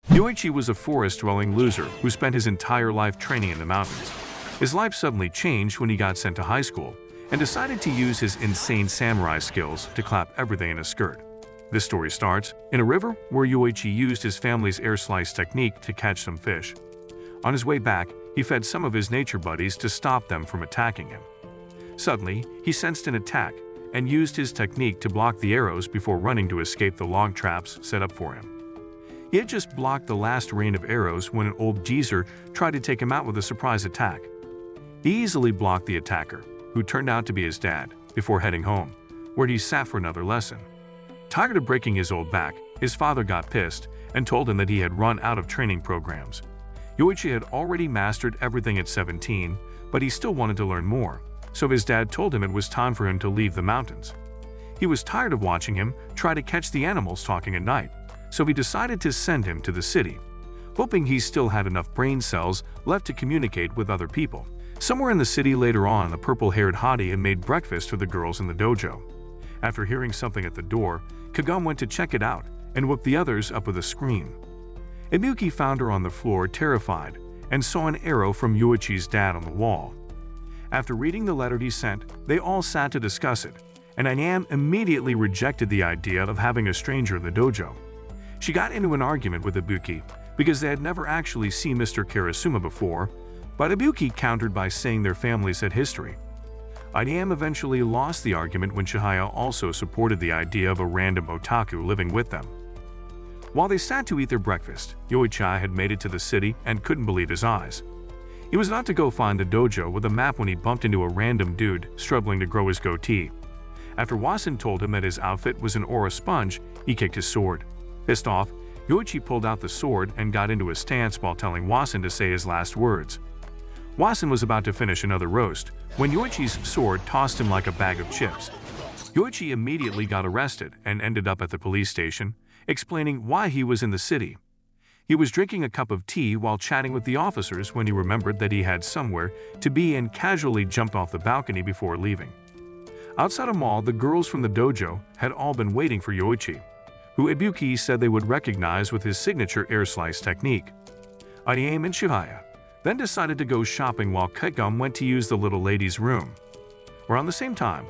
Yoichi was a forest-dwelling loser who spent his entire life training in the mountains. His life suddenly changed when he got sent to high school and decided to use his insane samurai skills to clap everything in a skirt. This story starts in a river where Yoichi used his family's air slice technique to catch some fish. On his way back, he fed some of his nature buddies to stop them from attacking him. Suddenly, he sensed an attack and used his technique to block the arrows before running to escape the log traps set up for him. He had just blocked the last rain of arrows when an old geezer tried to take him out with a surprise attack. He easily blocked the attacker, who turned out to be his dad, before heading home, where he sat for another lesson. Tired of breaking his old back, his father got pissed and told him that he had run out of training programs. Yoichi had already mastered everything at 17, but he still wanted to learn more, so his dad told him it was time for him to leave the mountains. He was tired of watching him try to catch the animals talking at night, so he decided to send him to the city, hoping he still had enough brain cells left to communicate with other people. Somewhere in the city later on, the purple-haired hottie had made breakfast for the girls in the dojo. After hearing something at the door, Kagome went to check it out and woke the others up with a scream. Ibuki found her on the floor, terrified, and saw an arrow from Yoichi's dad on the wall. After reading the letter he sent, they all sat to discuss it, and Inam immediately rejected the idea of having a stranger in the dojo. She got into an argument with Ibuki because they had never actually seen Mr. Karasuma before, but Ibuki countered by saying their families had history. Inam eventually lost the argument when Chihaya also supported the idea of a random otaku living with them. While they sat to eat their breakfast, Yoichi had made it to the city and couldn't believe his eyes. He was about to go find the dojo with a map when he bumped into a random dude struggling to grow his goatee. After Wasen told him that his outfit was an aura sponge, he kicked his sword. Pissed off, Yoichi pulled out the sword and got into a stance while telling Wasen to say his last words. Wasen was about to finish another roast when Yoichi's sword tossed him like a bag of chips. Yoichi immediately got arrested and ended up at the police station, explaining why he was in the city. He was drinking a cup of tea while chatting with the officers when he remembered that he had somewhere to be and casually jumped off the balcony before leaving. Outside a mall, the girls from the dojo had all been waiting for Yoichi, who Ibuki said they would recognize with his signature air slice technique. Inam and Chihaya then decided to go shopping while Kagome went to use the little lady's room. Around the same time,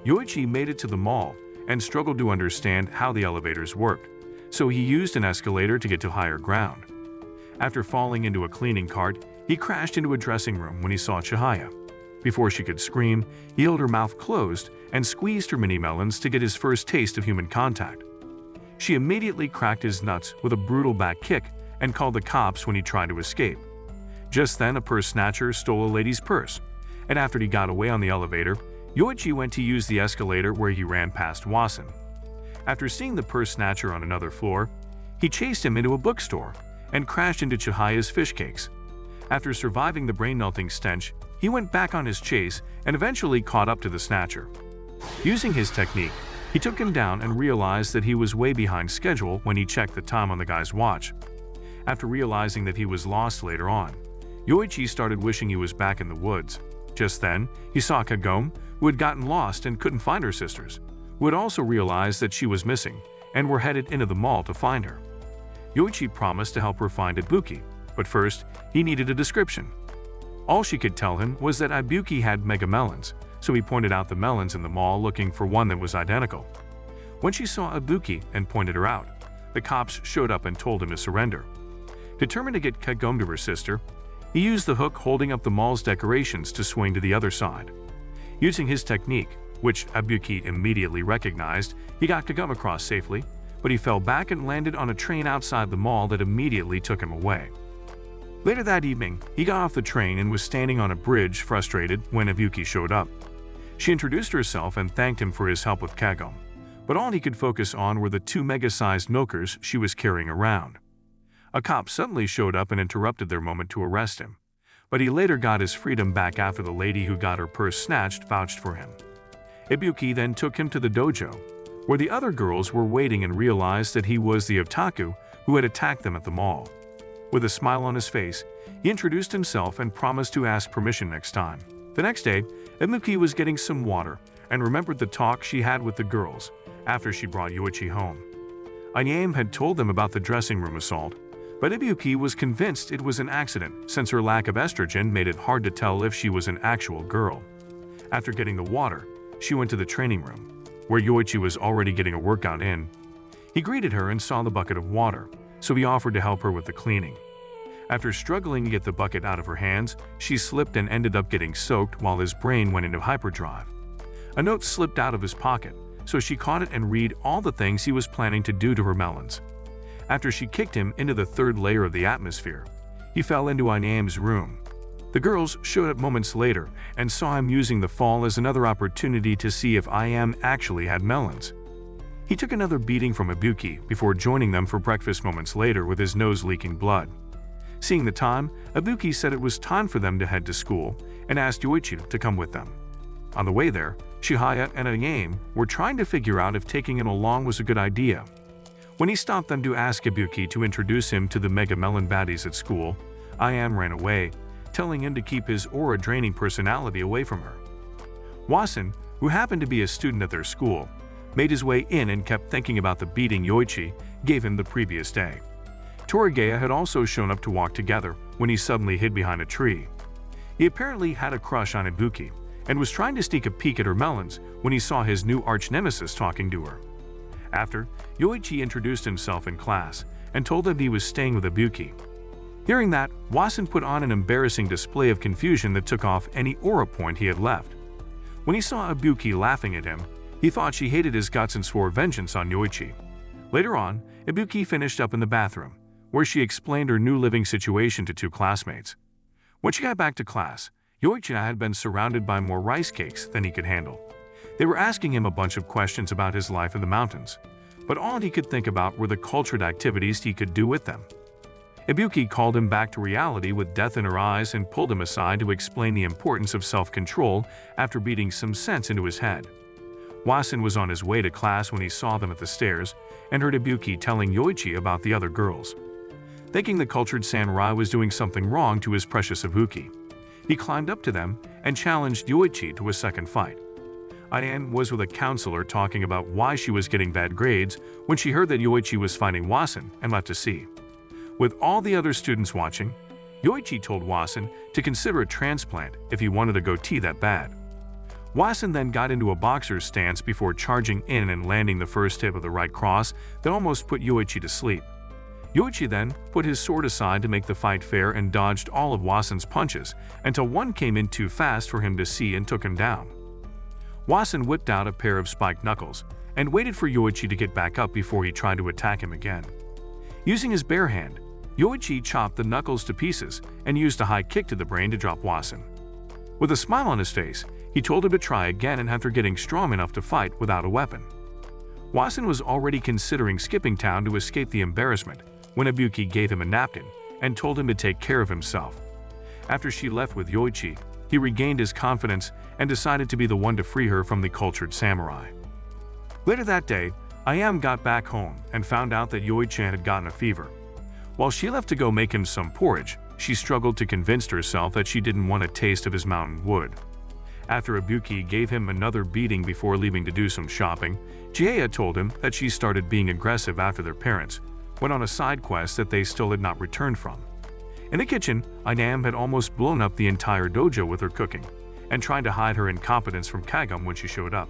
Yoichi made it to the mall and struggled to understand how the elevators worked, so he used an escalator to get to higher ground. After falling into a cleaning cart, he crashed into a dressing room when he saw Chihaya. Before she could scream, he held her mouth closed and squeezed her mini melons to get his first taste of human contact. She immediately cracked his nuts with a brutal back kick and called the cops when he tried to escape. Just then, a purse snatcher stole a lady's purse, and after he got away on the elevator, Yoichi went to use the escalator where he ran past Wasen. After seeing the purse snatcher on another floor, he chased him into a bookstore and crashed into Chihaya's fish cakes. After surviving the brain-melting stench, he went back on his chase and eventually caught up to the snatcher. Using his technique, he took him down and realized that he was way behind schedule when he checked the time on the guy's watch. After realizing that he was lost later on, Yoichi started wishing he was back in the woods. Just then, he saw Kagome, who had gotten lost and couldn't find her sisters, who had also realized that she was missing and were headed into the mall to find her. Yoichi promised to help her find Ibuki, but first, he needed a description. All she could tell him was that Ibuki had mega melons, so he pointed out the melons in the mall looking for one that was identical. When she saw Ibuki and pointed her out, the cops showed up and told him to surrender. Determined to get Kagome to her sister, he used the hook holding up the mall's decorations to swing to the other side. Using his technique, which Ibuki immediately recognized, he got Kagome across safely, but he fell back and landed on a train outside the mall that immediately took him away. Later that evening, he got off the train and was standing on a bridge frustrated when Ibuki showed up. She introduced herself and thanked him for his help with Kagome, but all he could focus on were the 2 mega-sized milkers she was carrying around. A cop suddenly showed up and interrupted their moment to arrest him, but he later got his freedom back after the lady who got her purse snatched vouched for him. Ibuki then took him to the dojo, where the other girls were waiting and realized that he was the otaku who had attacked them at the mall. With a smile on his face, he introduced himself and promised to ask permission next time. The next day, Ibuki was getting some water and remembered the talk she had with the girls after she brought Yoichi home. Inam had told them about the dressing room assault, But Ibuki was convinced it was an accident since her lack of estrogen made it hard to tell if she was an actual girl. After getting the water, she went to the training room, where Yoichi was already getting a workout in. He greeted her and saw the bucket of water, so he offered to help her with the cleaning. After struggling to get the bucket out of her hands, she slipped and ended up getting soaked while his brain went into hyperdrive. A note slipped out of his pocket, so she caught it and read all the things he was planning to do to her melons. After she kicked him into the third layer of the atmosphere, he fell into Inam's room. The girls showed up moments later and saw him using the fall as another opportunity to see if Inam actually had melons. He took another beating from Ibuki before joining them for breakfast moments later with his nose leaking blood. Seeing the time, Ibuki said it was time for them to head to school and asked Yoichi to come with them. On the way there, Chihaya and Inam were trying to figure out if taking him along was a good idea. When he stopped them to ask Ibuki to introduce him to the Mega Melon baddies at school, Inam ran away, telling him to keep his aura-draining personality away from her. Wasen, who happened to be a student at their school, made his way in and kept thinking about the beating Yoichi gave him the previous day. Torigaya had also shown up to walk together when he suddenly hid behind a tree. He apparently had a crush on Ibuki and was trying to sneak a peek at her melons when he saw his new arch-nemesis talking to her. After, Yoichi introduced himself in class and told them he was staying with Ibuki. Hearing that, Wasen put on an embarrassing display of confusion that took off any aura point he had left. When he saw Ibuki laughing at him, he thought she hated his guts and swore vengeance on Yoichi. Later on, Ibuki finished up in the bathroom, where she explained her new living situation to two classmates. When she got back to class, Yoichi had been surrounded by more rice cakes than he could handle. They were asking him a bunch of questions about his life in the mountains, but all he could think about were the cultured activities he could do with them. Ibuki called him back to reality with death in her eyes and pulled him aside to explain the importance of self-control after beating some sense into his head. Wasen was on his way to class when he saw them at the stairs and heard Ibuki telling Yoichi about the other girls. Thinking the cultured samurai was doing something wrong to his precious Ibuki, he climbed up to them and challenged Yoichi to a second fight. Inam was with a counselor talking about why she was getting bad grades when she heard that Yoichi was fighting Wasen and left to see. With all the other students watching, Yoichi told Wasen to consider a transplant if he wanted a goatee that bad. Wasen then got into a boxer's stance before charging in and landing the first hit of the right cross that almost put Yoichi to sleep. Yoichi then put his sword aside to make the fight fair and dodged all of Wasen's punches until one came in too fast for him to see and took him down. Wasen whipped out a pair of spiked knuckles and waited for Yoichi to get back up before he tried to attack him again. Using his bare hand, Yoichi chopped the knuckles to pieces and used a high kick to the brain to drop Wasen. With a smile on his face, he told him to try again and after getting strong enough to fight without a weapon. Wasen was already considering skipping town to escape the embarrassment when Ibuki gave him a napkin and told him to take care of himself. After she left with Yoichi, he regained his confidence and decided to be the one to free her from the cultured samurai. Later that day, Inam got back home and found out that Yoichi had gotten a fever. While she left to go make him some porridge, she struggled to convince herself that she didn't want a taste of his mountain wood. After Ibuki gave him another beating before leaving to do some shopping, Chihaya told him that she started being aggressive after their parents went on a side quest that they still had not returned from. In the kitchen, Inam had almost blown up the entire dojo with her cooking and trying to hide her incompetence from Kagum when she showed up.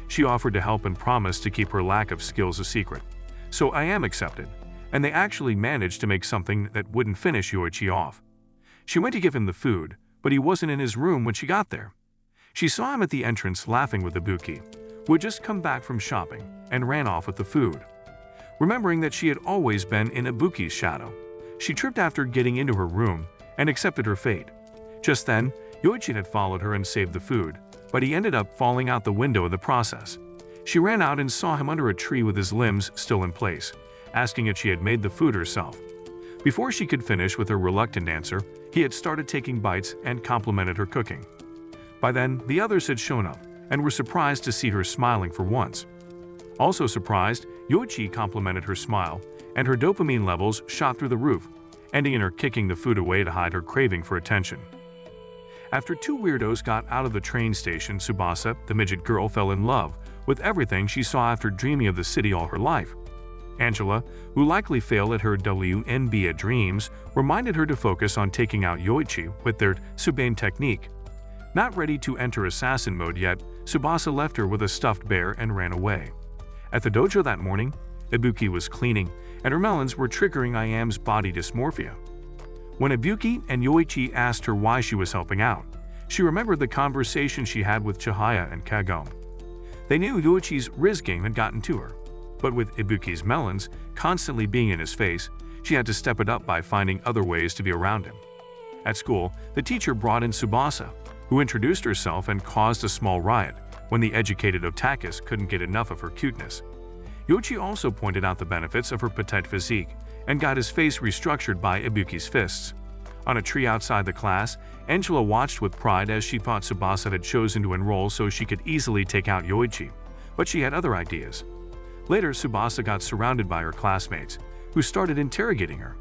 She offered to help and promised to keep her lack of skills a secret, so Inam accepted, and they actually managed to make something that wouldn't finish Yoichi off. She went to give him the food, but he wasn't in his room when she got there. She saw him at the entrance laughing with Ibuki, who had just come back from shopping, and ran off with the food. Remembering that she had always been in Ibuki's shadow, she tripped after getting into her room and accepted her fate. Just then, Yoichi had followed her and saved the food, but he ended up falling out the window in the process. She ran out and saw him under a tree with his limbs still in place, asking if she had made the food herself. Before she could finish with her reluctant answer, he had started taking bites and complimented her cooking. By then, the others had shown up and were surprised to see her smiling for once. Also surprised, Yoichi complimented her smile, and her dopamine levels shot through the roof, ending in her kicking the food away to hide her craving for attention. After two weirdos got out of the train station, Tsubasa, the midget girl, fell in love with everything she saw after dreaming of the city all her life. Angela, who likely failed at her WNBA dreams, reminded her to focus on taking out Yoichi with their Subane technique. Not ready to enter assassin mode yet, Tsubasa left her with a stuffed bear and ran away. At the dojo that morning, Ibuki was cleaning, and her melons were triggering Iam's body dysmorphia. When Ibuki and Yoichi asked her why she was helping out, she remembered the conversation she had with Chihaya and Kagome. They knew Yoichi's RIZZING had gotten to her, but with Ibuki's melons constantly being in his face, she had to step it up by finding other ways to be around him. At school, the teacher brought in Tsubasa, who introduced herself and caused a small riot when the educated otakus couldn't get enough of her cuteness. Yoichi also pointed out the benefits of her petite physique and got his face restructured by Ibuki's fists. On a tree outside the class, Angela watched with pride as she thought Tsubasa had chosen to enroll so she could easily take out Yoichi, but she had other ideas. Later, Tsubasa got surrounded by her classmates, who started interrogating her.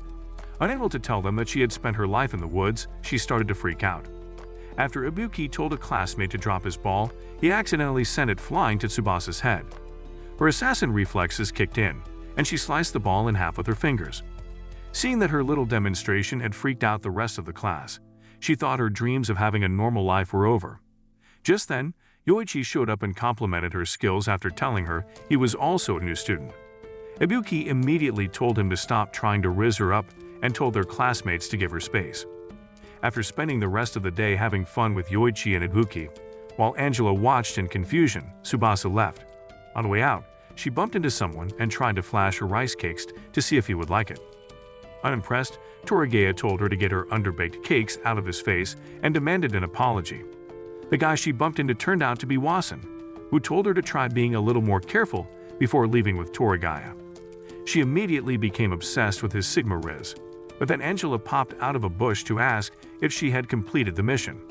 Unable to tell them that she had spent her life in the woods, she started to freak out. After Ibuki told a classmate to drop his ball, he accidentally sent it flying to Tsubasa's head. Her assassin reflexes kicked in, and she sliced the ball in half with her fingers. Seeing that her little demonstration had freaked out the rest of the class, she thought her dreams of having a normal life were over. Just then, Yoichi showed up and complimented her skills after telling her he was also a new student. Ibuki immediately told him to stop trying to rizz her up and told their classmates to give her space. After spending the rest of the day having fun with Yoichi and Ibuki, while Angela watched in confusion, Tsubasa left. On the way out, she bumped into someone and tried to flash her rice cakes to see if he would like it. Unimpressed, Toragaya told her to get her underbaked cakes out of his face and demanded an apology. The guy she bumped into turned out to be Wasen, who told her to try being a little more careful before leaving with Toragaya. She immediately became obsessed with his Sigma Riz, but then Angela popped out of a bush to ask if she had completed the mission.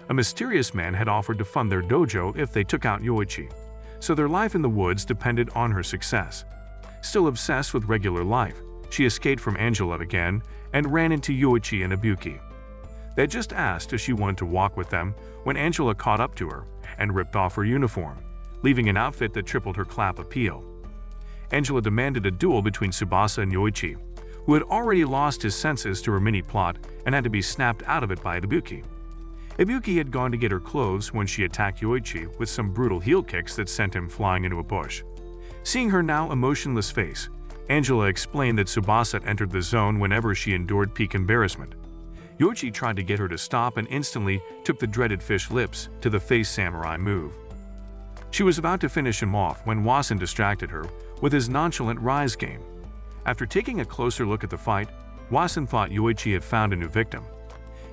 A mysterious man had offered to fund their dojo if they took out Yoichi, so their life in the woods depended on her success. Still obsessed with regular life, she escaped from Angela again and ran into Yoichi and Ibuki. They had just asked if she wanted to walk with them when Angela caught up to her and ripped off her uniform, leaving an outfit that tripled her clap appeal. Angela demanded a duel between Tsubasa and Yoichi, who had already lost his senses to her mini-plot and had to be snapped out of it by Ibuki. Ibuki had gone to get her clothes when she attacked Yoichi with some brutal heel kicks that sent him flying into a bush. Seeing her now emotionless face, Angela explained that Tsubasa had entered the zone whenever she endured peak embarrassment. Yoichi tried to get her to stop and instantly took the dreaded fish lips to the face samurai move. She was about to finish him off when Wasen distracted her with his nonchalant rise game. After taking a closer look at the fight, Wasen thought Yoichi had found a new victim.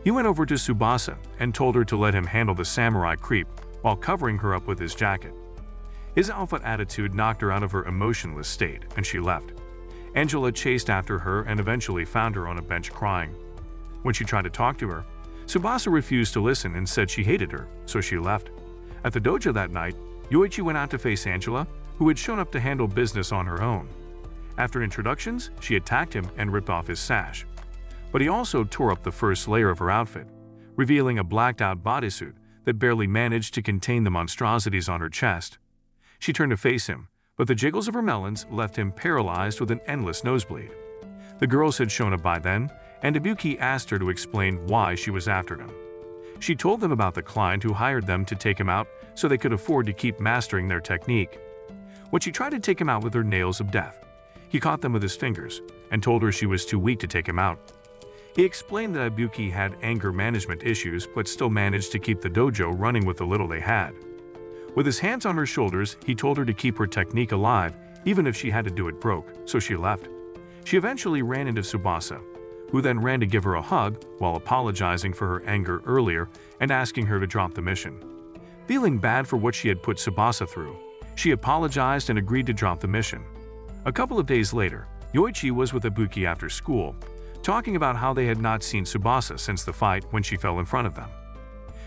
He went over to Tsubasa and told her to let him handle the samurai creep while covering her up with his jacket. His alpha attitude knocked her out of her emotionless state, and she left. Angela chased after her and eventually found her on a bench crying. When she tried to talk to her, Tsubasa refused to listen and said she hated her, so she left. At the dojo that night, Yoichi went out to face Angela, who had shown up to handle business on her own. After introductions, she attacked him and ripped off his sash. But he also tore up the first layer of her outfit, revealing a blacked-out bodysuit that barely managed to contain the monstrosities on her chest. She turned to face him, but the jiggles of her melons left him paralyzed with an endless nosebleed. The girls had shown up by then, and Ibuki asked her to explain why she was after him. She told them about the client who hired them to take him out so they could afford to keep mastering their technique. When she tried to take him out with her nails of death, he caught them with his fingers and told her she was too weak to take him out. He explained that Ibuki had anger management issues but still managed to keep the dojo running with the little they had. With his hands on her shoulders, he told her to keep her technique alive even if she had to do it broke, so she left. She eventually ran into Tsubasa, who then ran to give her a hug while apologizing for her anger earlier and asking her to drop the mission. Feeling bad for what she had put Tsubasa through, she apologized and agreed to drop the mission. A couple of days later, Yoichi was with Ibuki after school, talking about how they had not seen Tsubasa since the fight when she fell in front of them.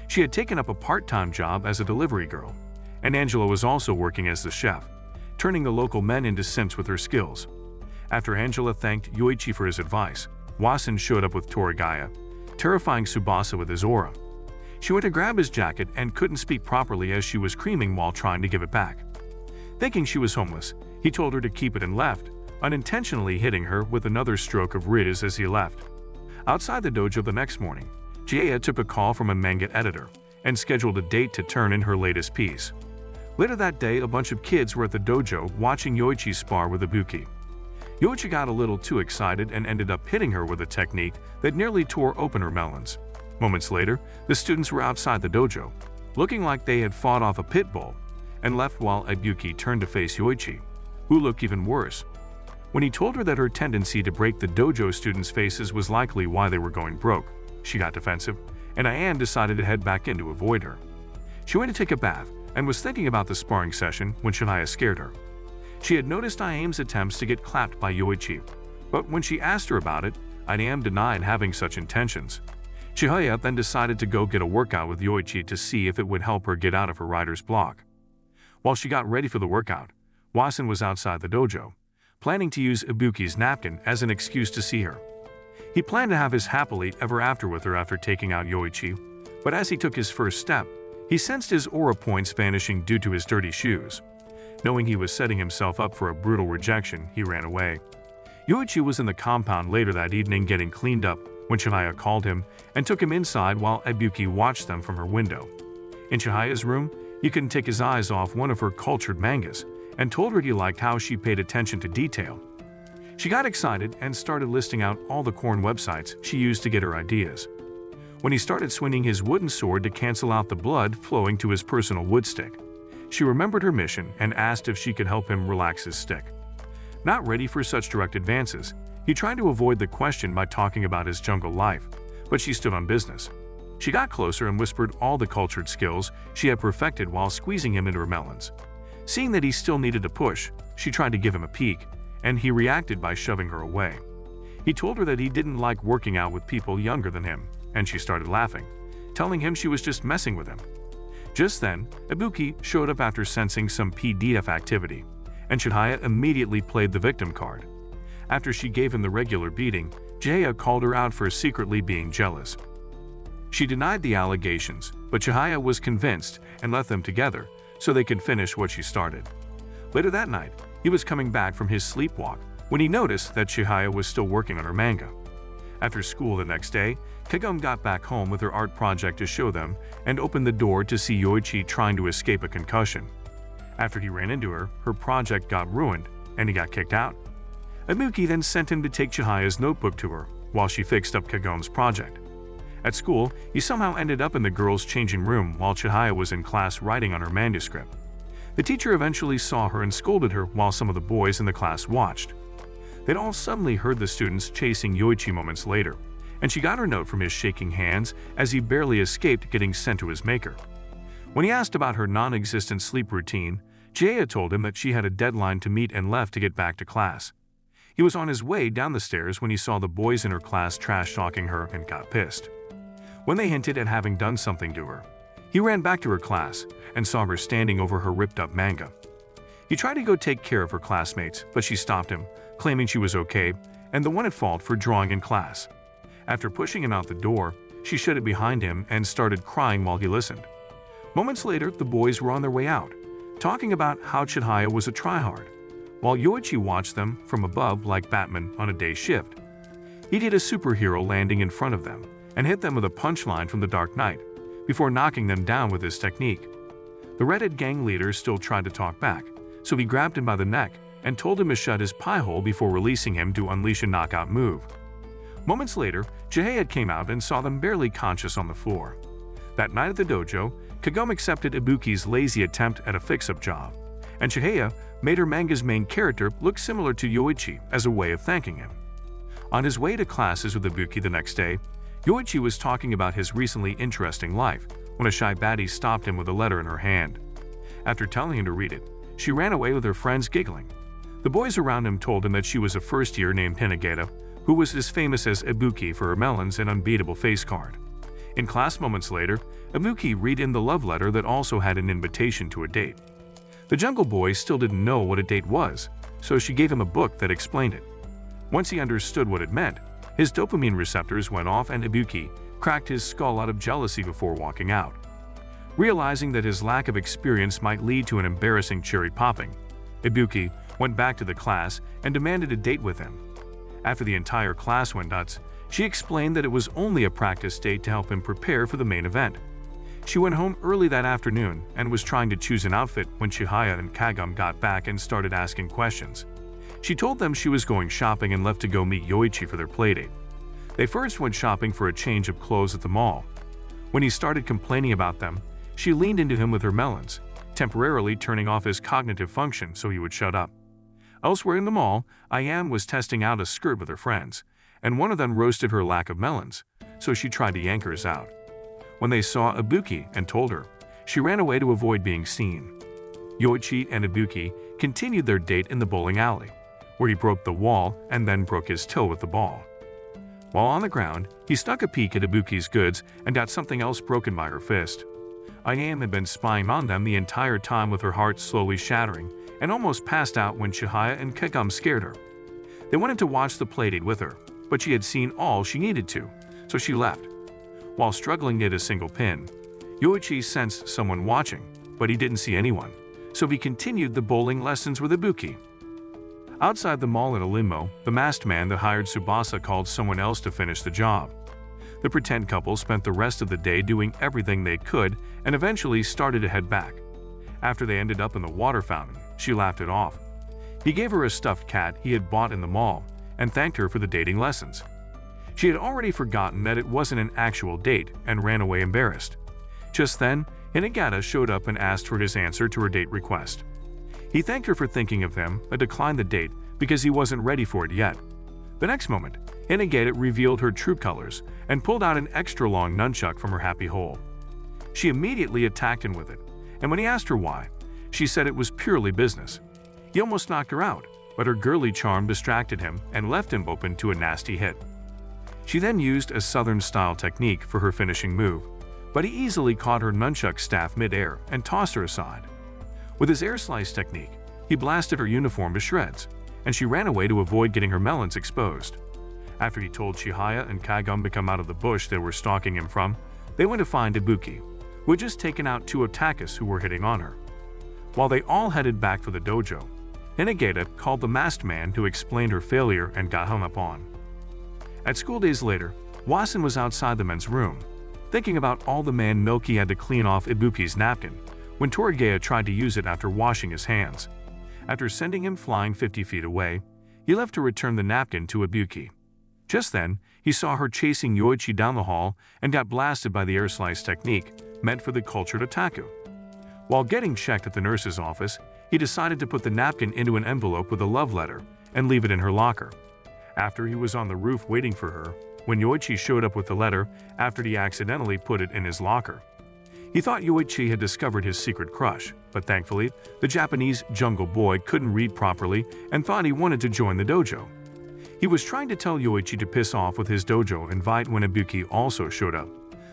She had taken up a part-time job as a delivery girl, and Angela was also working as the chef, turning the local men into simps with her skills. After Angela thanked Yoichi for his advice, Wasen showed up with Toragaya, terrifying Tsubasa with his aura. She went to grab his jacket and couldn't speak properly as she was screaming while trying to give it back. Thinking she was homeless, he told her to keep it and left, unintentionally hitting her with another stroke of Riz as he left. Outside the dojo the next morning, Jaya took a call from a manga editor and scheduled a date to turn in her latest piece. Later that day, a bunch of kids were at the dojo watching Yoichi spar with Ibuki. Yoichi got a little too excited and ended up hitting her with a technique that nearly tore open her melons. Moments later, the students were outside the dojo, looking like they had fought off a pit bull, and left while Ibuki turned to face Yoichi, who looked even worse. When he told her that her tendency to break the dojo students' faces was likely why they were going broke, she got defensive, and Ayan decided to head back in to avoid her. She went to take a bath and was thinking about the sparring session when Shania scared her. She had noticed Ayam's attempts to get clapped by Yoichi, but when she asked her about it, Ayam denied having such intentions. Chihaya then decided to go get a workout with Yoichi to see if it would help her get out of her writer's block. While she got ready for the workout, Wasen was outside the dojo, planning to use Ibuki's napkin as an excuse to see her. He planned to have his happily ever after with her after taking out Yoichi, but as he took his first step, he sensed his aura points vanishing due to his dirty shoes. Knowing he was setting himself up for a brutal rejection, he ran away. Yoichi was in the compound later that evening getting cleaned up when Chihaya called him and took him inside while Ibuki watched them from her window. In Chihaya's room, he couldn't take his eyes off one of her cultured mangas and told her he liked how she paid attention to detail. She got excited and started listing out all the corn websites she used to get her ideas. When he started swinging his wooden sword to cancel out the blood flowing to his personal wood stick, she remembered her mission and asked if she could help him relax his stick. Not ready for such direct advances, he tried to avoid the question by talking about his jungle life, but she stood on business. She got closer and whispered all the cultured skills she had perfected while squeezing him into her melons. Seeing that he still needed to push, she tried to give him a peek, and he reacted by shoving her away. He told her that he didn't like working out with people younger than him, and she started laughing, telling him she was just messing with him. Just then, Ibuki showed up after sensing some PDF activity, and Chihaya immediately played the victim card. After she gave him the regular beating, Jaya called her out for secretly being jealous. She denied the allegations, but Chihaya was convinced and left them together so they could finish what she started. Later that night, he was coming back from his sleepwalk when he noticed that Chihaya was still working on her manga. After school the next day, Kagome got back home with her art project to show them and opened the door to see Yoichi trying to escape a concussion. After he ran into her, her project got ruined and he got kicked out. Ibuki then sent him to take Chihaya's notebook to her while she fixed up Kagome's project. At school, he somehow ended up in the girls' changing room while Chihaya was in class writing on her manuscript. The teacher eventually saw her and scolded her while some of the boys in the class watched. They'd all suddenly heard the students chasing Yoichi moments later, and she got her note from his shaking hands as he barely escaped getting sent to his maker. When he asked about her non-existent sleep routine, Jaya told him that she had a deadline to meet and left to get back to class. He was on his way down the stairs when he saw the boys in her class trash-talking her and got pissed. When they hinted at having done something to her, he ran back to her class and saw her standing over her ripped-up manga. He tried to go take care of her classmates, but she stopped him, claiming she was okay and the one at fault for drawing in class. After pushing him out the door, she shut it behind him and started crying while he listened. Moments later, the boys were on their way out, talking about how Chihaya was a tryhard, while Yoichi watched them from above like Batman on a day shift. He did a superhero landing in front of them and hit them with a punchline from The Dark Knight before knocking them down with his technique. The redhead gang leader still tried to talk back, so he grabbed him by the neck and told him to shut his pie hole before releasing him to unleash a knockout move. Moments later, Chihaya came out and saw them barely conscious on the floor. That night at the dojo, Kagome accepted Ibuki's lazy attempt at a fix-up job, and Chihaya made her manga's main character look similar to Yoichi as a way of thanking him. On his way to classes with Ibuki the next day, Yoichi was talking about his recently interesting life when a shy baddie stopped him with a letter in her hand. After telling him to read it, she ran away with her friends giggling. The boys around him told him that she was a first-year named Hinagata, who was as famous as Ibuki for her melons and unbeatable face card. In class moments later, Ibuki read in the love letter that also had an invitation to a date. The jungle boy still didn't know what a date was, so she gave him a book that explained it. Once he understood what it meant, his dopamine receptors went off and Ibuki cracked his skull out of jealousy before walking out. Realizing that his lack of experience might lead to an embarrassing cherry popping, Ibuki, went back to the class and demanded a date with him. After the entire class went nuts, she explained that it was only a practice date to help him prepare for the main event. She went home early that afternoon and was trying to choose an outfit when Chihaya and Kagome got back and started asking questions. She told them she was going shopping and left to go meet Yoichi for their playdate. They first went shopping for a change of clothes at the mall. When he started complaining about them, she leaned into him with her melons, temporarily turning off his cognitive function so he would shut up. Elsewhere in the mall, Ayam was testing out a skirt with her friends, and one of them roasted her lack of melons, so she tried to yank hers out. When they saw Ibuki and told her, she ran away to avoid being seen. Yoichi and Ibuki continued their date in the bowling alley, where he broke the wall and then broke his toe with the ball. While on the ground, he snuck a peek at Ibuki's goods and got something else broken by her fist. Ayam had been spying on them the entire time with her heart slowly shattering and almost passed out when Chihaya and Kagome scared her. They wanted to watch the playdate with her, but she had seen all she needed to, so she left. While struggling to hit a single pin, Yoichi sensed someone watching, but he didn't see anyone, so he continued the bowling lessons with Ibuki. Outside the mall in a limo, the masked man that hired Tsubasa called someone else to finish the job. The pretend couple spent the rest of the day doing everything they could and eventually started to head back. After they ended up in the water fountain, she laughed it off. He gave her a stuffed cat he had bought in the mall and thanked her for the dating lessons. She had already forgotten that it wasn't an actual date and ran away embarrassed. Just then, Hinagata showed up and asked for his answer to her date request. He thanked her for thinking of him but declined the date because he wasn't ready for it yet. The next moment, Hinagata revealed her true colors and pulled out an extra-long nunchuck from her happy hole. She immediately attacked him with it, and when he asked her why, she said it was purely business. He almost knocked her out, but her girly charm distracted him and left him open to a nasty hit. She then used a southern-style technique for her finishing move, but he easily caught her nunchuck staff mid-air and tossed her aside. With his air slice technique, he blasted her uniform to shreds, and she ran away to avoid getting her melons exposed. After he told Chihaya and Kagome to come out of the bush they were stalking him from, they went to find Ibuki, who had just taken out two otakus who were hitting on her. While they all headed back for the dojo, Hinagata called the masked man to explain her failure and got hung up on. At school days later, Wasen was outside the men's room, thinking about all the man milk he had to clean off Ibuki's napkin, when Torigaya tried to use it after washing his hands. After sending him flying 50 feet away, he left to return the napkin to Ibuki. Just then, he saw her chasing Yoichi down the hall and got blasted by the air slice technique meant for the cultured otaku. While getting checked at the nurse's office, he decided to put the napkin into an envelope with a love letter and leave it in her locker. After he was on the roof waiting for her, when Yoichi showed up with the letter after he accidentally put it in his locker. He thought Yoichi had discovered his secret crush, but thankfully, the Japanese jungle boy couldn't read properly and thought he wanted to join the dojo. He was trying to tell Yoichi to piss off with his dojo invite when Ibuki also showed up,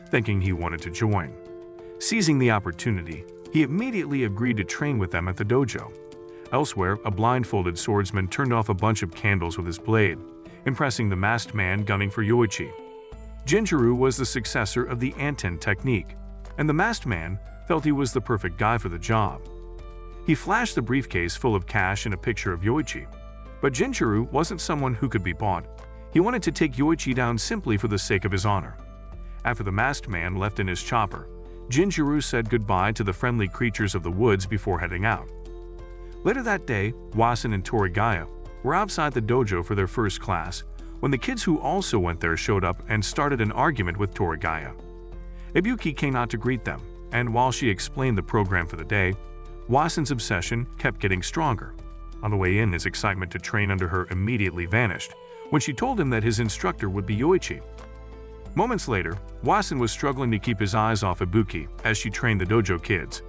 thinking he wanted to join. Seizing the opportunity, he immediately agreed to train with them at the dojo. Elsewhere, a blindfolded swordsman turned off a bunch of candles with his blade, impressing the masked man gunning for Yoichi. Jinjuru was the successor of the Anten technique, and the masked man felt he was the perfect guy for the job. He flashed the briefcase full of cash and a picture of Yoichi. But Jinjuru wasn't someone who could be bought. He wanted to take Yoichi down simply for the sake of his honor. After the masked man left in his chopper, Jinjuru said goodbye to the friendly creatures of the woods before heading out. Later that day, Wasen and Torigaya were outside the dojo for their first class when the kids who also went there showed up and started an argument with Torigaya. Ibuki came out to greet them, and while she explained the program for the day, Wasen's obsession kept getting stronger. On the way in, his excitement to train under her immediately vanished when she told him that his instructor would be Yoichi. Moments later, Wasen was struggling to keep his eyes off Ibuki as she trained the dojo kids.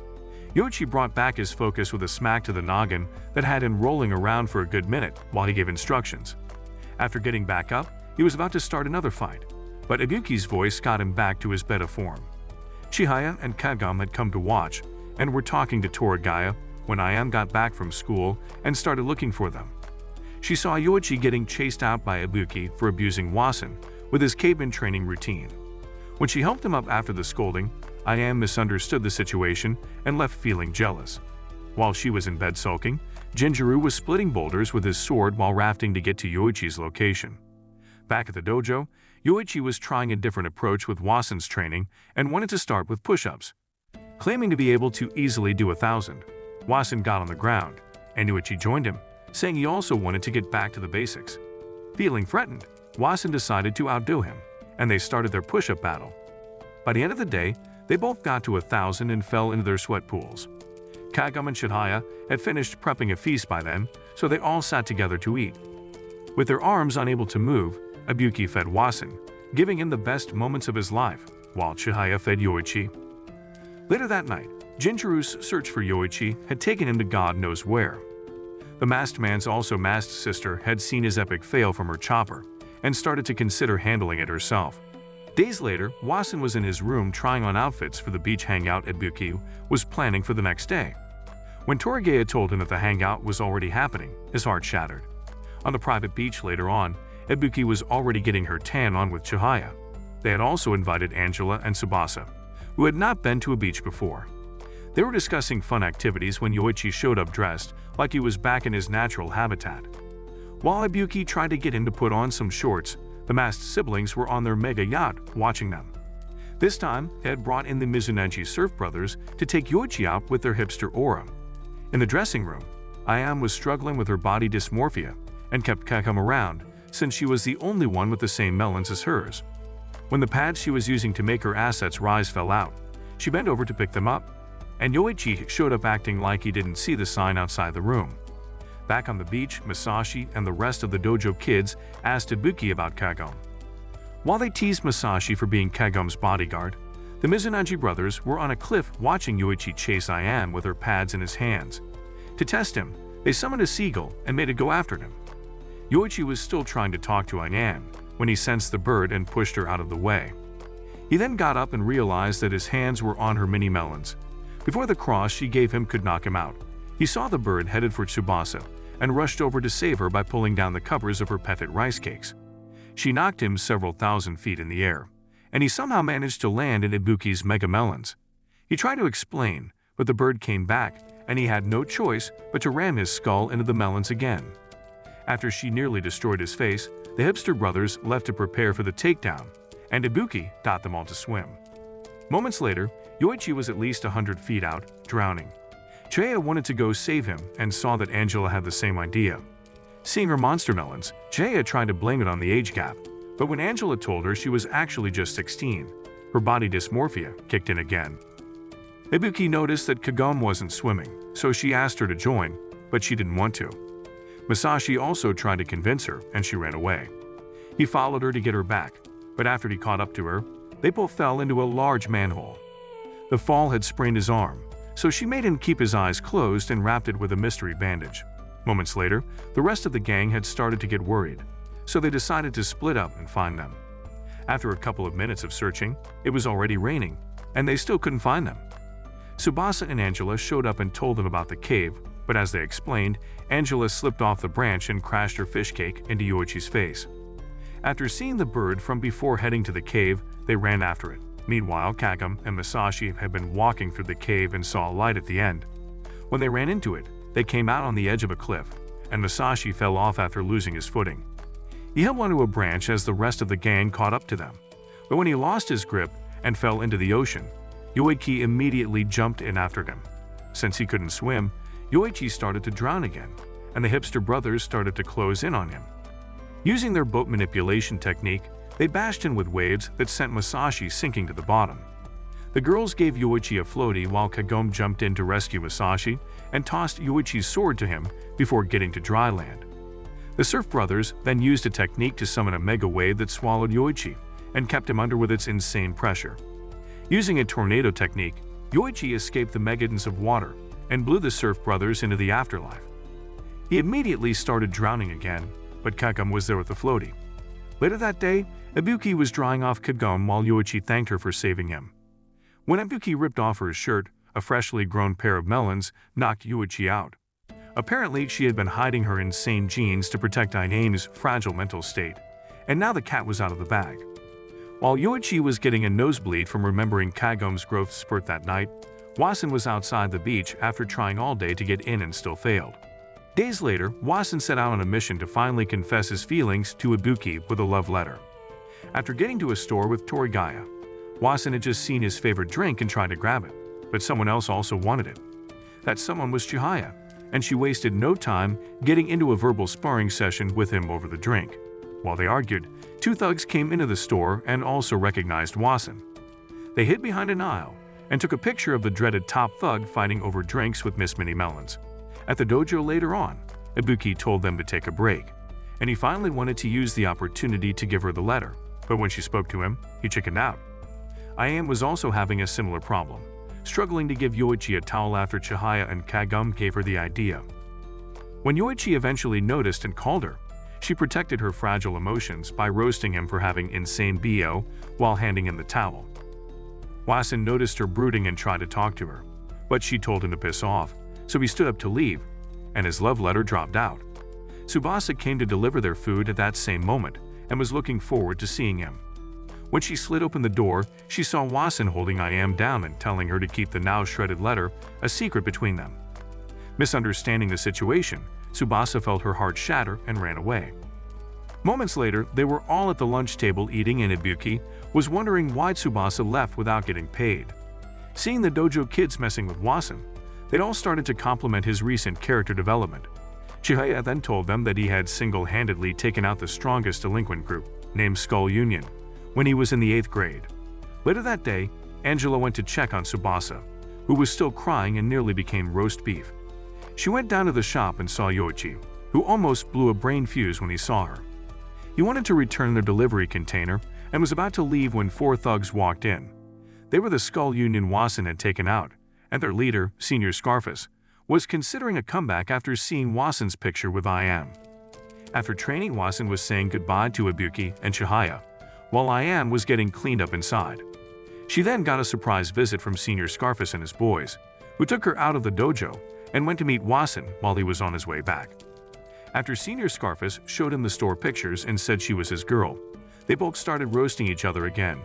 Yoichi brought back his focus with a smack to the noggin that had him rolling around for a good minute while he gave instructions. After getting back up, he was about to start another fight, but Ibuki's voice got him back to his better form. Chihaya and Kagome had come to watch and were talking to Torigaya when Ayam got back from school and started looking for them. She saw Yoichi getting chased out by Ibuki for abusing Wasen with his caveman training routine. When she helped him up after the scolding, Ayam misunderstood the situation and left feeling jealous. While she was in bed sulking, Jinjuru was splitting boulders with his sword while rafting to get to Yoichi's location. Back at the dojo, Yoichi was trying a different approach with Wasen's training and wanted to start with push-ups. Claiming to be able to easily do 1,000, Wasen got on the ground, and Yoichi joined him, saying he also wanted to get back to the basics. Feeling threatened, Wasen decided to outdo him, and they started their push-up battle. By the end of the day, they both got to 1,000 and fell into their sweat pools. Kagome and Chihaya had finished prepping a feast by then, so they all sat together to eat. With their arms unable to move, Ibuki fed Wasen, giving him the best moments of his life, while Chihaya fed Yoichi. Later that night, Jinjuru's search for Yoichi had taken him to God knows where. The masked man's also masked sister had seen his epic fail from her chopper, and started to consider handling it herself. Days later, Wasen was in his room trying on outfits for the beach hangout Ibuki was planning for the next day. When Torigaya told him that the hangout was already happening, his heart shattered. On the private beach later on, Ibuki was already getting her tan on with Chihaya. They had also invited Angela and Tsubasa, who had not been to a beach before. They were discussing fun activities when Yoichi showed up dressed like he was back in his natural habitat. While Ibuki tried to get him to put on some shorts, the masked siblings were on their mega yacht watching them. This time, they had brought in the Mizunagi Surf Brothers to take Yoichi out with their hipster aura. In the dressing room, Ayame was struggling with her body dysmorphia and kept Kagome around since she was the only one with the same melons as hers. When the pads she was using to make her assets rise fell out, she bent over to pick them up, and Yoichi showed up acting like he didn't see the sign outside the room. Back on the beach, Masashi and the rest of the dojo kids asked Ibuki about Kagome. While they teased Masashi for being Kagome's bodyguard, the Mizunagi brothers were on a cliff watching Yoichi chase Ayame with her pads in his hands. To test him, they summoned a seagull and made it go after him. Yoichi was still trying to talk to Ayame when he sensed the bird and pushed her out of the way. He then got up and realized that his hands were on her mini melons. Before the cross she gave him could knock him out, he saw the bird headed for Tsubasa and rushed over to save her by pulling down the covers of her petted rice cakes. She knocked him several thousand feet in the air, and he somehow managed to land in Ibuki's mega melons. He tried to explain, but the bird came back, and he had no choice but to ram his skull into the melons again. After she nearly destroyed his face, the hipster brothers left to prepare for the takedown, and Ibuki taught them all to swim. Moments later, Yoichi was at least 100 feet out, drowning. Chihaya wanted to go save him and saw that Angela had the same idea. Seeing her monster melons, Chihaya tried to blame it on the age gap, but when Angela told her she was actually just 16, her body dysmorphia kicked in again. Ibuki noticed that Kagome wasn't swimming, so she asked her to join, but she didn't want to. Masashi also tried to convince her, and she ran away. He followed her to get her back, but after he caught up to her, they both fell into a large manhole. The fall had sprained his arm, so she made him keep his eyes closed and wrapped it with a mystery bandage. Moments later, the rest of the gang had started to get worried, so they decided to split up and find them. After a couple of minutes of searching, it was already raining, and they still couldn't find them. Tsubasa and Angela showed up and told them about the cave, but as they explained, Angela slipped off the branch and crashed her fish cake into Yoichi's face. After seeing the bird from before heading to the cave, they ran after it. Meanwhile, Kagome and Masashi had been walking through the cave and saw a light at the end. When they ran into it, they came out on the edge of a cliff, and Masashi fell off after losing his footing. He held onto a branch as the rest of the gang caught up to them, but when he lost his grip and fell into the ocean, Yoichi immediately jumped in after him. Since he couldn't swim, Yoichi started to drown again, and the hipster brothers started to close in on him. Using their boat manipulation technique, they bashed in with waves that sent Masashi sinking to the bottom. The girls gave Yoichi a floaty while Kagome jumped in to rescue Masashi and tossed Yoichi's sword to him before getting to dry land. The Surf Brothers then used a technique to summon a mega wave that swallowed Yoichi and kept him under with its insane pressure. Using a tornado technique, Yoichi escaped the megatons of water and blew the Surf Brothers into the afterlife. He immediately started drowning again, but Kagome was there with the floaty. Later that day, Ibuki was drying off Kagome while Yoichi thanked her for saving him. When Ibuki ripped off her shirt, a freshly grown pair of melons knocked Yoichi out. Apparently, she had been hiding her insane genes to protect Ayame's fragile mental state, and now the cat was out of the bag. While Yoichi was getting a nosebleed from remembering Kagome's growth spurt that night, Wasen was outside the beach after trying all day to get in and still failed. Days later, Wasen set out on a mission to finally confess his feelings to Ibuki with a love letter. After getting to a store with Torigaya, Wasen had just seen his favorite drink and tried to grab it, but someone else also wanted it. That someone was Chihaya, and she wasted no time getting into a verbal sparring session with him over the drink. While they argued, two thugs came into the store and also recognized Wasen. They hid behind an aisle and took a picture of the dreaded top thug fighting over drinks with Miss Minnie Melons. At the dojo later on, Ibuki told them to take a break, and he finally wanted to use the opportunity to give her the letter, but when she spoke to him, he chickened out. Iam was also having a similar problem, struggling to give Yoichi a towel after Chihaya and Kagum gave her the idea. When Yoichi eventually noticed and called her, she protected her fragile emotions by roasting him for having insane BO while handing him the towel. Wasen noticed her brooding and tried to talk to her, but she told him to piss off, so he stood up to leave, and his love letter dropped out. Tsubasa came to deliver their food at that same moment and was looking forward to seeing him. When she slid open the door, she saw Wasen holding Iam down and telling her to keep the now shredded letter a secret between them. Misunderstanding the situation, Tsubasa felt her heart shatter and ran away. Moments later, they were all at the lunch table eating and Ibuki was wondering why Tsubasa left without getting paid. Seeing the dojo kids messing with Wasen, they'd all started to compliment his recent character development. Chihaya then told them that he had single-handedly taken out the strongest delinquent group, named Skull Union, when he was in the 8th grade. Later that day, Angela went to check on Tsubasa, who was still crying and nearly became roast beef. She went down to the shop and saw Yoichi, who almost blew a brain fuse when he saw her. He wanted to return their delivery container and was about to leave when 4 thugs walked in. They were the Skull Union Wasen had taken out, and their leader, Senior Scarface, was considering a comeback after seeing Wasen's picture with Iam. After training, Wasen was saying goodbye to Ibuki and Chihaya, while Iam was getting cleaned up inside. She then got a surprise visit from Senior Scarface and his boys, who took her out of the dojo and went to meet Wasen while he was on his way back. After Senior Scarface showed him the store pictures and said she was his girl, they both started roasting each other again.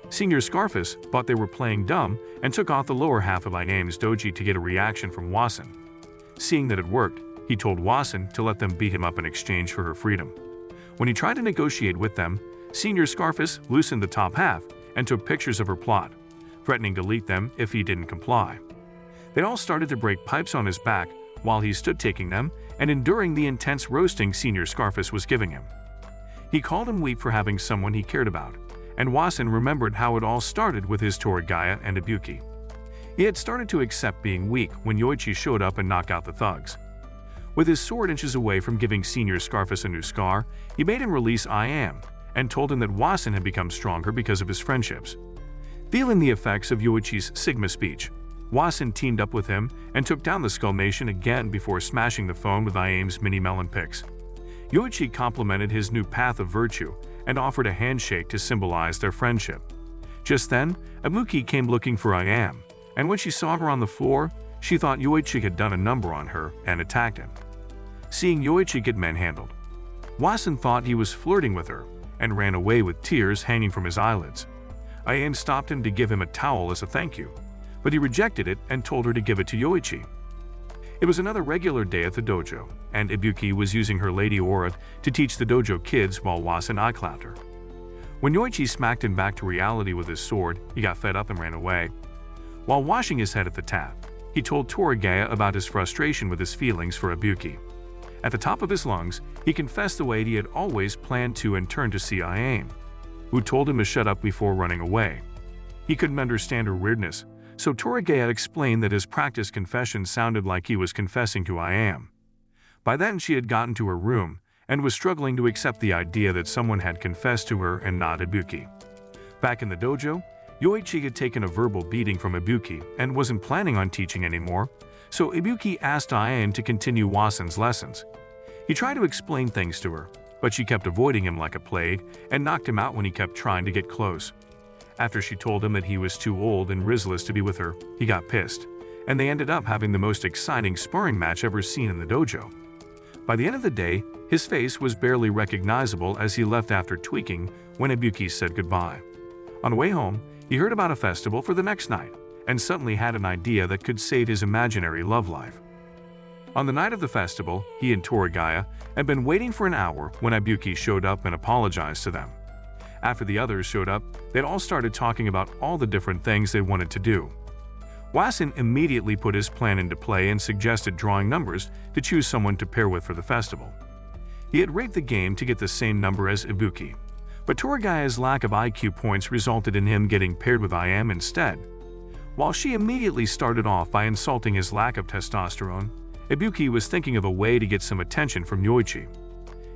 Senior Scarface thought they were playing dumb and took off the lower half of Iam's doji to get a reaction from Wasen. Seeing that it worked, he told Wasen to let them beat him up in exchange for her freedom. When he tried to negotiate with them, Senior Scarface loosened the top half and took pictures of her plot, threatening to delete them if he didn't comply. They all started to break pipes on his back while he stood taking them and enduring the intense roasting Senior Scarface was giving him. He called him weak for having someone he cared about, and Wasen remembered how it all started with his Torigaya and Ibuki. He had started to accept being weak when Yoichi showed up and knocked out the thugs. With his sword inches away from giving Senior Scarface a new scar, he made him release Iam and told him that Wasen had become stronger because of his friendships. Feeling the effects of Yoichi's Sigma speech, Wasen teamed up with him and took down the Skull Nation again before smashing the phone with Iam's mini melon picks. Yoichi complimented his new path of virtue and offered a handshake to symbolize their friendship. Just then, Ibuki came looking for Iam, and when she saw her on the floor, she thought Yoichi had done a number on her and attacked him. Seeing Yoichi get manhandled, Wasen thought he was flirting with her and ran away with tears hanging from his eyelids. Iam stopped him to give him a towel as a thank you, but he rejected it and told her to give it to Yoichi. It was another regular day at the dojo, and Ibuki was using her lady aura to teach the dojo kids while Wasen eye-clapped her. When Yoichi smacked him back to reality with his sword, he got fed up and ran away. While washing his head at the tap, he told Torigaya about his frustration with his feelings for Ibuki. At the top of his lungs, he confessed the way he had always planned to and turned to see Iam, who told him to shut up before running away. He couldn't understand her weirdness, so Torigaya explained that his practice confession sounded like he was confessing to Iam. By then she had gotten to her room and was struggling to accept the idea that someone had confessed to her and not Ibuki. Back in the dojo, Yoichi had taken a verbal beating from Ibuki and wasn't planning on teaching anymore, so Ibuki asked Iam to continue Wasen's lessons. He tried to explain things to her, but she kept avoiding him like a plague and knocked him out when he kept trying to get close. After she told him that he was too old and rizzless to be with her, he got pissed, and they ended up having the most exciting sparring match ever seen in the dojo. By the end of the day, his face was barely recognizable as he left after tweaking when Ibuki said goodbye. On the way home, he heard about a festival for the next night and suddenly had an idea that could save his imaginary love life. On the night of the festival, he and Toragaya had been waiting for an hour when Ibuki showed up and apologized to them. After the others showed up, they'd all started talking about all the different things they wanted to do. Wasen immediately put his plan into play and suggested drawing numbers to choose someone to pair with for the festival. He had rigged the game to get the same number as Ibuki, but Toragaya's lack of IQ points resulted in him getting paired with Iam instead. While she immediately started off by insulting his lack of testosterone, Ibuki was thinking of a way to get some attention from Yoichi.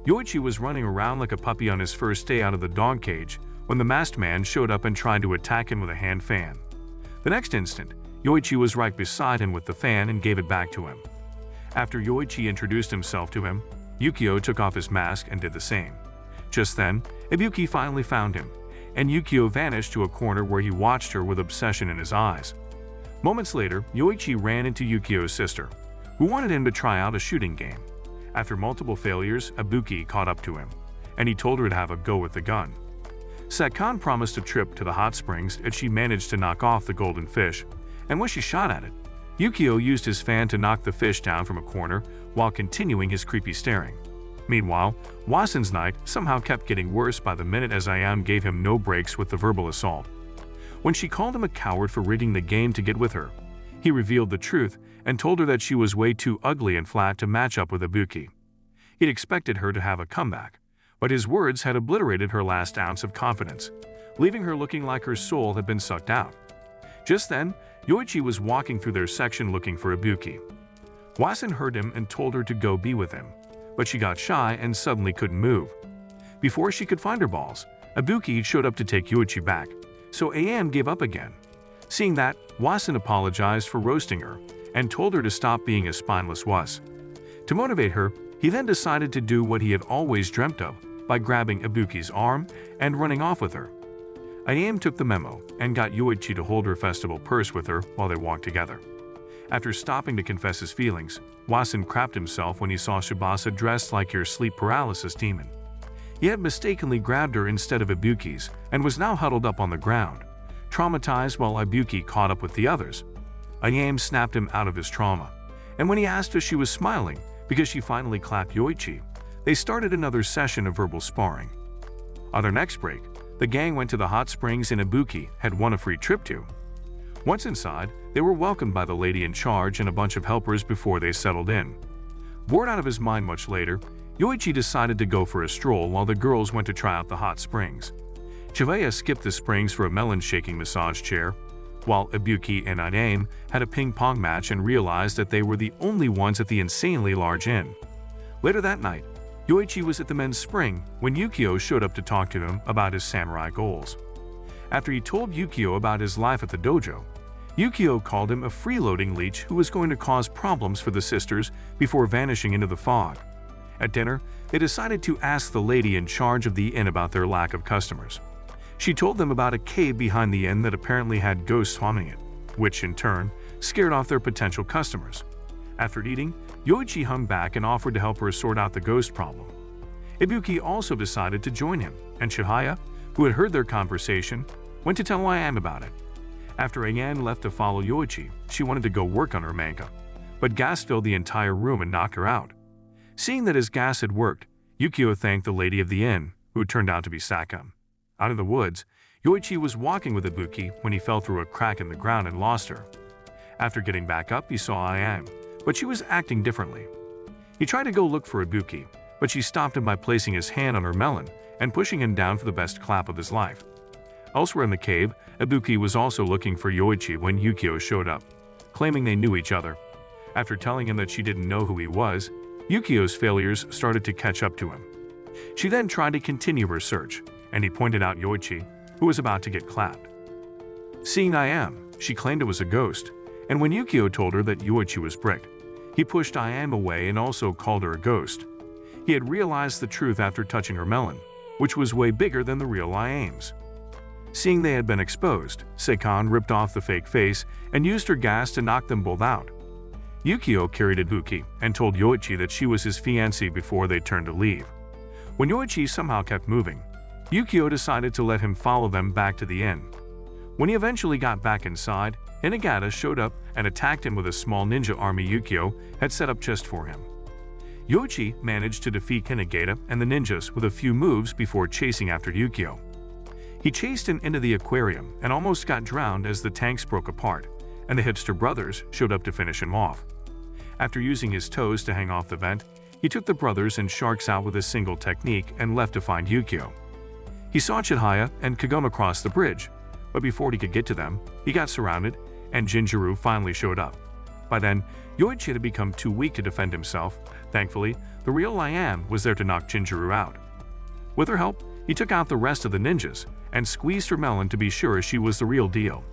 Yoichi was running around like a puppy on his first day out of the dog cage when the masked man showed up and tried to attack him with a hand fan. The next instant, Yoichi was right beside him with the fan and gave it back to him. After Yoichi introduced himself to him, Yukio took off his mask and did the same. Just then, Ibuki finally found him, and Yukio vanished to a corner where he watched her with obsession in his eyes. Moments later, Yoichi ran into Yukio's sister, who wanted him to try out a shooting game. After multiple failures, Ibuki caught up to him, and he told her to have a go with the gun. Sekon promised a trip to the hot springs if she managed to knock off the golden fish, and when she shot at it, Yukio used his fan to knock the fish down from a corner while continuing his creepy staring. Meanwhile, Wasen's night somehow kept getting worse by the minute as Iam gave him no breaks with the verbal assault. When she called him a coward for rigging the game to get with her, he revealed the truth and told her that she was way too ugly and flat to match up with Ibuki. He'd expected her to have a comeback, but his words had obliterated her last ounce of confidence, leaving her looking like her soul had been sucked out. Just then, Yoichi was walking through their section looking for Ibuki. Wasen heard him and told her to go be with him, but she got shy and suddenly couldn't move. Before she could find her balls, Ibuki showed up to take Yoichi back, so Iam gave up again. Seeing that, Wasen apologized for roasting her and told her to stop being a spineless wuss. To motivate her, he then decided to do what he had always dreamt of by grabbing Ibuki's arm and running off with her. Iam took the memo and got Yoichi to hold her festival purse with her while they walked together. After stopping to confess his feelings, Wasen crapped himself when he saw Shibasa dressed like your sleep paralysis demon. He had mistakenly grabbed her instead of Ibuki's and was now huddled up on the ground, traumatized while Ibuki caught up with the others. Iam snapped him out of his trauma, and when he asked if she was smiling because she finally clapped Yoichi, they started another session of verbal sparring. On their next break, the gang went to the hot springs and Ibuki had won a free trip to. Once inside, they were welcomed by the lady in charge and a bunch of helpers before they settled in. Bored out of his mind much later, Yoichi decided to go for a stroll while the girls went to try out the hot springs. Chivaya skipped the springs for a melon-shaking massage chair, while Ibuki and Iam had a ping-pong match and realized that they were the only ones at the insanely large inn. Later that night, Yoichi was at the men's spring when Yukio showed up to talk to him about his samurai goals. After he told Yukio about his life at the dojo, Yukio called him a freeloading leech who was going to cause problems for the sisters before vanishing into the fog. At dinner, they decided to ask the lady in charge of the inn about their lack of customers. She told them about a cave behind the inn that apparently had ghosts haunting it, which in turn scared off their potential customers. After eating, Yoichi hung back and offered to help her sort out the ghost problem. Ibuki also decided to join him, and Chihaya, who had heard their conversation, went to tell Iam about it. After Iam left to follow Yoichi, she wanted to go work on her manga, but gas filled the entire room and knocked her out. Seeing that his gas had worked, Yukio thanked the lady of the inn, who turned out to be Sakam. Out of the woods, Yoichi was walking with Ibuki when he fell through a crack in the ground and lost her. After getting back up, he saw Iam, but she was acting differently. He tried to go look for Ibuki, but she stopped him by placing his hand on her melon and pushing him down for the best clap of his life. Elsewhere in the cave, Ibuki was also looking for Yoichi when Yukio showed up, claiming they knew each other. After telling him that she didn't know who he was, Yukio's failures started to catch up to him. She then tried to continue her search, and he pointed out Yoichi, who was about to get clapped. Seeing Iam, she claimed it was a ghost, and when Yukio told her that Yoichi was bricked, he pushed Iam away and also called her a ghost. He had realized the truth after touching her melon, which was way bigger than the real Iam's. Seeing they had been exposed, Sekon ripped off the fake face and used her gas to knock them both out. Yukio carried Ibuki and told Yoichi that she was his fiancée before they turned to leave. When Yoichi somehow kept moving, Yukio decided to let him follow them back to the inn. When he eventually got back inside, Hinagata showed up and attacked him with a small ninja army Yukio had set up just for him. Yoichi managed to defeat Hinagata and the ninjas with a few moves before chasing after Yukio. He chased him into the aquarium and almost got drowned as the tanks broke apart, and the hipster brothers showed up to finish him off. After using his toes to hang off the vent, he took the brothers and sharks out with a single technique and left to find Yukio. He saw Chihaya and Kagome cross the bridge, but before he could get to them, he got surrounded, and Jinjuru finally showed up. By then, Yoichi had become too weak to defend himself. Thankfully, the real I Am was there to knock Jinjuru out. With her help, he took out the rest of the ninjas and squeezed her melon to be sure she was the real deal.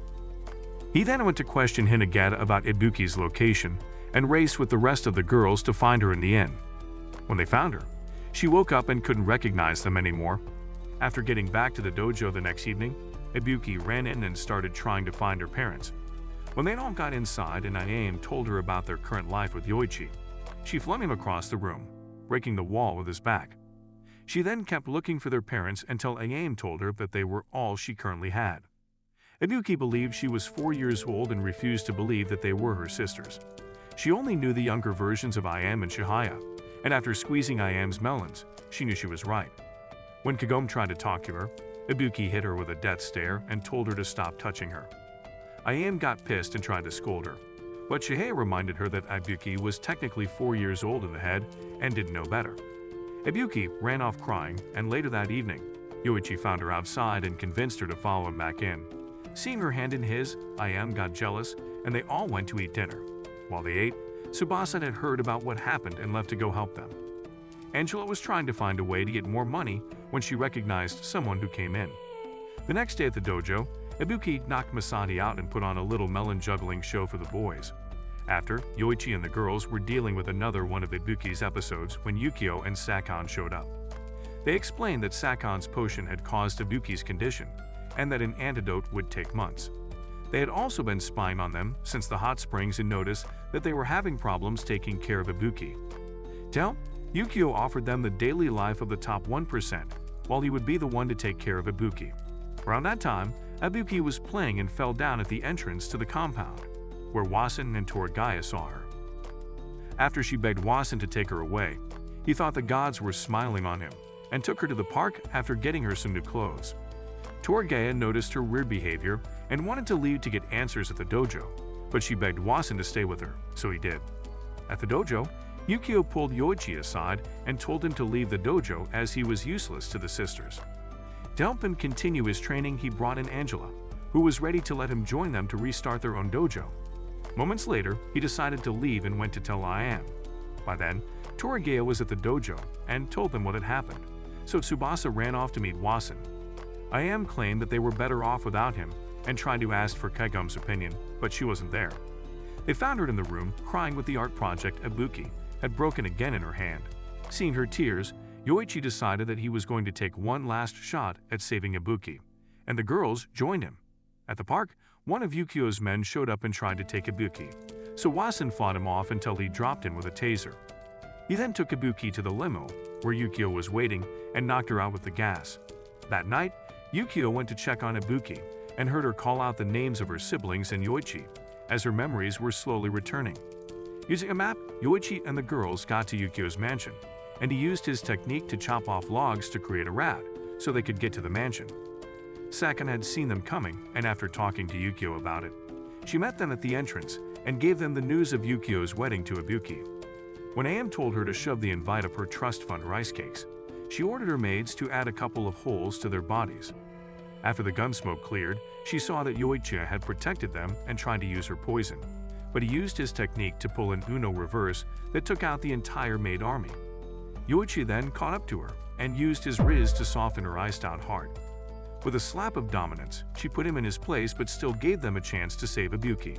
He then went to question Hinagata about Ibuki's location and raced with the rest of the girls to find her in the inn. When they found her, she woke up and couldn't recognize them anymore. After getting back to the dojo the next evening, Ibuki ran in and started trying to find her parents. When they all got inside and Ayame told her about their current life with Yoichi, she flung him across the room, breaking the wall with his back. She then kept looking for their parents until Ayame told her that they were all she currently had. Ibuki believed she was 4 years old and refused to believe that they were her sisters. She only knew the younger versions of Ayame and Chihaya, and after squeezing Ayame's melons, she knew she was right. When Kagome tried to talk to her, Ibuki hit her with a death stare and told her to stop touching her. Ayame got pissed and tried to scold her, but Chihaya reminded her that Ibuki was technically 4 years old in the head and didn't know better. Ibuki ran off crying, and later that evening, Yoichi found her outside and convinced her to follow him back in. Seeing her hand in his, Ayame got jealous, and they all went to eat dinner. While they ate, Tsubasa had heard about what happened and left to go help them. Angela was trying to find a way to get more money when she recognized someone who came in. The next day at the dojo, Ibuki knocked Masadi out and put on a little melon juggling show for the boys. After, Yoichi and the girls were dealing with another one of Ibuki's episodes when Yukio and Sakon showed up. They explained that Sakon's potion had caused Ibuki's condition, and that an antidote would take months. They had also been spying on them since the hot springs and noticed that they were having problems taking care of Ibuki. To help, Yukio offered them the daily life of the top 1%, while he would be the one to take care of Ibuki. Around that time, Ibuki was playing and fell down at the entrance to the compound, where Wasen and Torigaya saw her. After she begged Wasen to take her away, he thought the gods were smiling on him and took her to the park after getting her some new clothes. Torigaya noticed her weird behavior and wanted to leave to get answers at the dojo, but she begged Wasen to stay with her, so he did. At the dojo, Yukio pulled Yoichi aside and told him to leave the dojo as he was useless to the sisters. To help him continue his training, he brought in Angela, who was ready to let him join them to restart their own dojo. Moments later, he decided to leave and went to tell Ayame. By then, Torigaya was at the dojo and told them what had happened, so Tsubasa ran off to meet Wasen. Ayame claimed that they were better off without him and tried to ask for Kagome's opinion, but she wasn't there. They found her in the room, crying with the art project Ibuki had broken again in her hand. Seeing her tears, Yoichi decided that he was going to take one last shot at saving Ibuki, and the girls joined him. At the park, one of Yukio's men showed up and tried to take Ibuki, so Wasen fought him off until he dropped him with a taser. He then took Ibuki to the limo, where Yukio was waiting, and knocked her out with the gas. That night, Yukio went to check on Ibuki and heard her call out the names of her siblings and Yoichi, as her memories were slowly returning. Using a map, Yoichi and the girls got to Yukio's mansion, and he used his technique to chop off logs to create a route so they could get to the mansion. Sakon had seen them coming, and after talking to Yukio about it, she met them at the entrance and gave them the news of Yukio's wedding to Ibuki. When Ayame told her to shove the invite up her trust fund rice cakes, she ordered her maids to add a couple of holes to their bodies. After the gun smoke cleared, she saw that Yoichi had protected them and tried to use her poison, but he used his technique to pull an Uno reverse that took out the entire maid army. Yoichi then caught up to her and used his Riz to soften her iced-out heart. With a slap of dominance, she put him in his place but still gave them a chance to save Ibuki.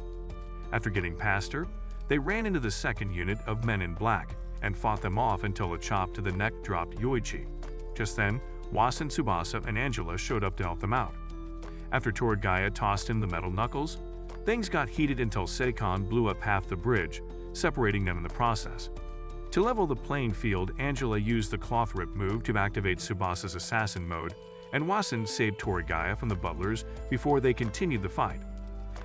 After getting past her, they ran into the second unit of men in black and fought them off until a chop to the neck dropped Yoichi. Just then, Wasen, Tsubasa, and Angela showed up to help them out. After Torigaya tossed in the metal knuckles, things got heated until Sakon blew up half the bridge, separating them in the process. To level the playing field, Angela used the cloth rip move to activate Tsubasa's assassin mode, and Wasen saved Torigaya from the bubblers before they continued the fight.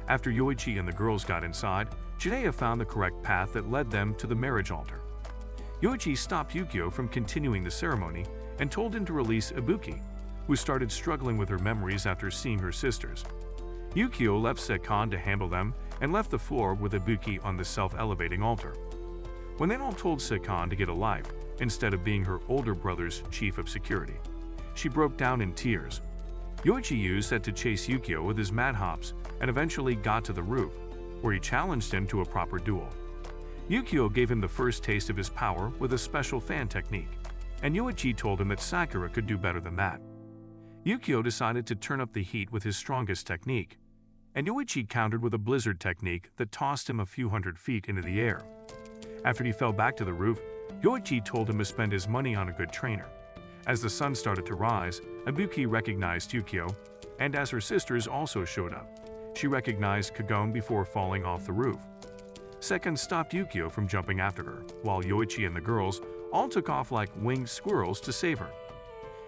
After Yoichi and the girls got inside, Chidea found the correct path that led them to the marriage altar. Yoichi stopped Yukio from continuing the ceremony and told him to release Ibuki, who started struggling with her memories after seeing her sisters. Yukio left Sekon to handle them and left the floor with Ibuki on the self-elevating altar. When they all told Sekon to get a life, instead of being her older brother's chief of security, she broke down in tears. Yoichi used that to chase Yukio with his mad hops and eventually got to the roof, where he challenged him to a proper duel. Yukio gave him the first taste of his power with a special fan technique, and Yoichi told him that Sakura could do better than that. Yukio decided to turn up the heat with his strongest technique, and Yoichi countered with a blizzard technique that tossed him a few hundred feet into the air. After he fell back to the roof, Yoichi told him to spend his money on a good trainer. As the sun started to rise, Ibuki recognized Yukio, and as her sisters also showed up, she recognized Kagome before falling off the roof. Sekon stopped Yukio from jumping after her, while Yoichi and the girls all took off like winged squirrels to save her.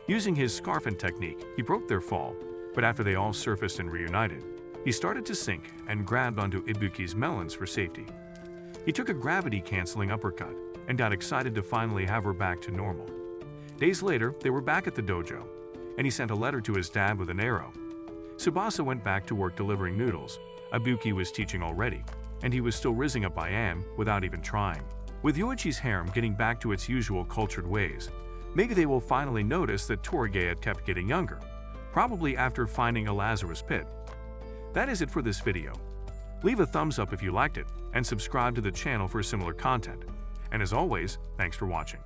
Using his scarfing technique, he broke their fall, but after they all surfaced and reunited, he started to sink and grabbed onto Ibuki's melons for safety. He took a gravity-canceling uppercut and got excited to finally have her back to normal. Days later, they were back at the dojo, and he sent a letter to his dad with an arrow. Tsubasa went back to work delivering noodles. Ibuki was teaching already, and he was still rizzing up Ian without even trying. With Yoichi's harem getting back to its usual cultured ways, maybe they will finally notice that Torige kept getting younger, probably after finding a Lazarus pit. That is it for this video. Leave a thumbs up if you liked it, and subscribe to the channel for similar content. And as always, thanks for watching.